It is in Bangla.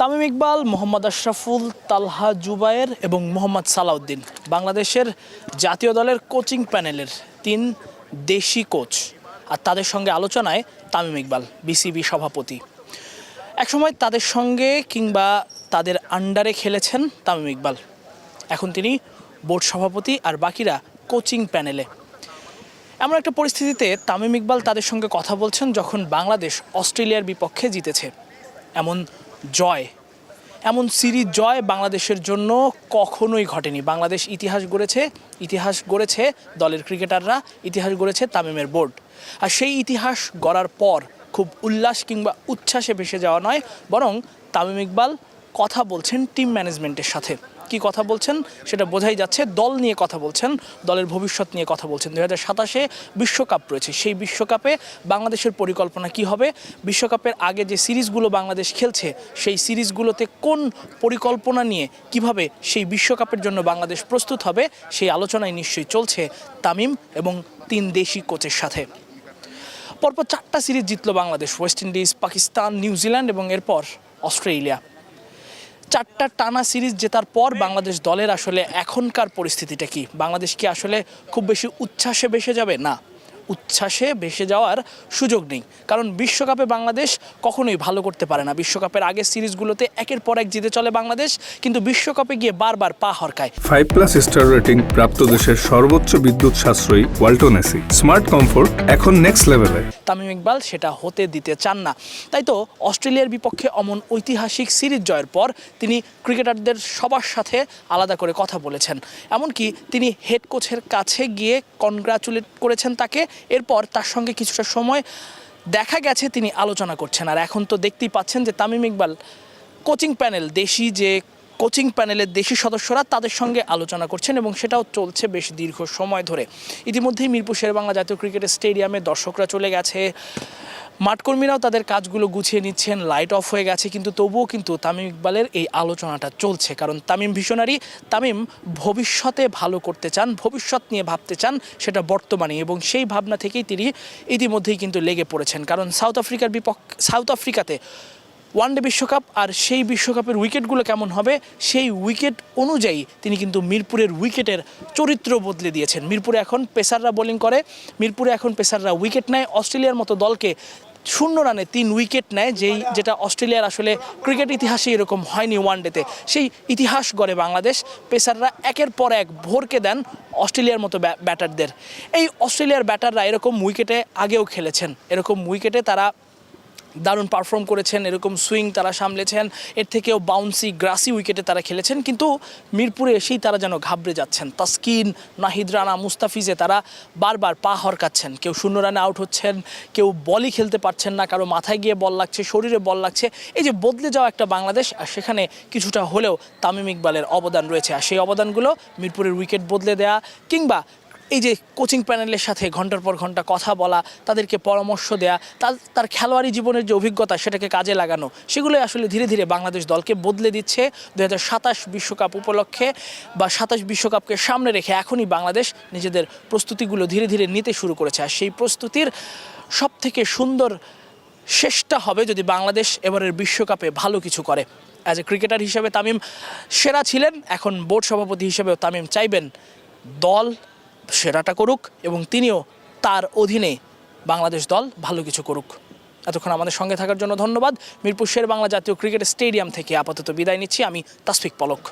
তামিম ইকবাল, মোহাম্মদ আশরাফুল, তালহা জুবায়ের এবং মোহাম্মদ সালাউদ্দিন বাংলাদেশের জাতীয় দলের কোচিং প্যানেলের 3 দেশি কোচ, আর তাদের সঙ্গে আলোচনায় তামিম ইকবাল বিসিবি সভাপতি। একসময় তাদের সঙ্গে কিংবা তাদের আন্ডারে খেলেছেন তামিম ইকবাল, এখন তিনি বোর্ড সভাপতি আর বাকিরা কোচিং প্যানেলে। এমন একটা পরিস্থিতিতে তামিম ইকবাল তাদের সঙ্গে কথা বলছেন যখন বাংলাদেশ অস্ট্রেলিয়ার বিপক্ষে জিতেছে। এমন সিরিজ জয় বাংলাদেশের জন্য কখনোই ঘটেনি। বাংলাদেশ ইতিহাস গড়েছে দলের ক্রিকেটাররা, ইতিহাস গড়েছে তামিমের বোর্ড। আর সেই ইতিহাস গড়ার পর খুব উল্লাস কিংবা উচ্ছ্বাসে ভেসে যাওয়া নয়, বরং তামিম ইকবাল কথা বলছেন টিম ম্যানেজমেন্টের সাথে। কি কথা বলছেন সেটা বোঝাই যাচ্ছে, দল নিয়ে কথা বলছেন, দলের ভবিষ্যৎ নিয়ে কথা বলছেন। 2027-এ বিশ্বকাপ রয়েছে, সেই বিশ্বকাপে বাংলাদেশের পরিকল্পনা কি হবে, বিশ্বকাপের আগে যে সিরিজগুলো বাংলাদেশ খেলছে সেই সিরিজগুলোতে কোন পরিকল্পনা নিয়ে কিভাবে সেই বিশ্বকাপের জন্য বাংলাদেশ প্রস্তুত হবে, সেই আলোচনায় নিশ্চয়ই চলছে তামিম এবং 3 দেশি কোচের সাথে। পরপর 4টা সিরিজ জিতল Bangladesh, West Indies, Pakistan, New Zealand এবং এরপর অস্ট্রেলিয়া। 4টা টানা সিরিজ জেতার পর বাংলাদেশ দলের আসলে এখনকার পরিস্থিতিটা কি? বাংলাদেশ কি আসলে খুব বেশি উচ্ছ্বাসে ভেসে যাবে? না, উচ্ছ্বাসে ভেসে যাওয়ার সুযোগ নেই, কারণ বিশ্বকাপে বাংলাদেশ কখনোই ভালো করতে পারে না। বিশ্বকাপের আগের সিরিজগুলোতে একের পর এক জিতে চলে বাংলাদেশ, কিন্তু বিশ্বকাপে গিয়ে বারবার পা হরকায়। 5+ স্টার রেটিং প্রাপ্ত দেশের সর্বোচ্চ বিদ্যুৎ সাশ্রয়ী ওয়ালটন এসি, স্মার্ট কমফোর্ট এখন নেক্সট লেভেলে। তামিম ইকবাল সেটা হতে দিতে চান না, তাই তো অস্ট্রেলিয়ার বিপক্ষে অমন ঐতিহাসিক সিরিজ জয়ের পর তিনি ক্রিকেটারদের সবার সাথে আলাদা করে কথা বলেছেন। এমনকি তিনি হেড কোচের কাছে গিয়ে কনগ্রাচুলেট করেছেন তাকে। এরপর তার সঙ্গে কিছুটা সময় দেখা গেছে তিনি আলোচনা করছেন। আর এখন তো দেখতেই পাচ্ছেন যে তামিম ইকবাল কোচিং প্যানেল, দেশি যে কোচিং প্যানেলের দেশি সদস্যরা তাদের সঙ্গে আলোচনা করছেন এবং সেটাও চলছে বেশ দীর্ঘ সময় ধরে। ইতিমধ্যেই মিরপুর শেরেবাংলা জাতীয় ক্রিকেট স্টেডিয়ামে দর্শকরা চলে গেছে, মাঠকর্মীরাও তাদের কাজগুলো গুছিয়ে নিচ্ছেন, লাইট অফ হয়ে গেছে, কিন্তু তবুও কিন্তু তামিম ইকবালের এই আলোচনাটা চলছে। কারণ তামিম ভিশনারি, তামিম ভবিষ্যতে ভালো করতে চান, ভবিষ্যৎ নিয়ে ভাবতে চান, সেটা বর্তমানে, এবং সেই ভাবনা থেকেই তিনি ইতিমধ্যেই কিন্তু লেগে পড়েছেন। কারণ সাউথ আফ্রিকাতে ওয়ানডে বিশ্বকাপ, আর সেই বিশ্বকাপের উইকেটগুলো কেমন হবে সেই উইকেট অনুযায়ী তিনি কিন্তু মিরপুরের উইকেটের চরিত্র বদলে দিয়েছেন। মিরপুরে এখন পেসাররা বোলিং করে, মিরপুরে এখন পেসাররা উইকেট নেয়। অস্ট্রেলিয়ার মতো দলকে 0 রানে 3 উইকেট নেয়, যেটা অস্ট্রেলিয়ার আসলে ক্রিকেট ইতিহাসে এরকম হয়নি ওয়ানডেতে। সেই ইতিহাস গড়ে বাংলাদেশ। পেসাররা একের পর এক ভরকে দেন অস্ট্রেলিয়ার মতো ব্যাটারদের। এই অস্ট্রেলিয়ার ব্যাটাররা এরকম উইকেটে আগেও খেলেছেন, এরকম উইকেটে তারা দারুণ পারফর্ম করেছেন, এরকম সুইং তারা সামলেছেন, এর থেকেও বাউন্সি গ্রাসি উইকেটে তারা খেলেছেন, কিন্তু মিরপুরে এসেই তারা যেন ঘাবড়ে যাচ্ছেন। তাসকিন, নাহিদ রানা, মুস্তাফিজে তারা বারবার পা হরকাচ্ছেন। কেউ 0 রানে আউট হচ্ছেন, কেউ বলই খেলতে পারছেন না, কারো মাথায় গিয়ে বল লাগছে, শরীরে বল লাগছে। এই যে বদলে যাওয়া একটা বাংলাদেশ, আর সেখানে কিছুটা হলেও তামিম ইকবালের অবদান রয়েছে। আর সেই অবদানগুলো মিরপুরের উইকেট বদলে দেয়া, কিংবা এই যে কোচিং প্যানেলের সাথে ঘন্টার পর ঘন্টা কথা বলা, তাদেরকে পরামর্শ দেয়া, তার খেলোয়াড়ি জীবনের যে অভিজ্ঞতা সেটাকে কাজে লাগানো, সেগুলোই আসলে ধীরে ধীরে বাংলাদেশ দলকে বদলে দিচ্ছে। 2027 বিশ্বকাপ উপলক্ষে বা 27 বিশ্বকাপকে সামনে রেখে এখনই বাংলাদেশ নিজেদের প্রস্তুতিগুলো ধীরে ধীরে নিতে শুরু করেছে। আর সেই প্রস্তুতির সবথেকে সুন্দর শেষটা হবে যদি বাংলাদেশ এবারের বিশ্বকাপে ভালো কিছু করে। অ্যাজ এ ক্রিকেটার হিসেবে তামিম সেরা ছিলেন, এখন বোর্ড সভাপতি হিসেবেও তামিম চাইবেন দল সেরাটা করুক এবং তিনিও তার অধীনে বাংলাদেশ দল ভালো কিছু করুক। এতক্ষণ আমাদের সঙ্গে থাকার জন্য ধন্যবাদ। মিরপুর শেরেবাংলা জাতীয় ক্রিকেট স্টেডিয়াম থেকে আপাতত বিদায় নিচ্ছি আমি, তাসফিক পলক।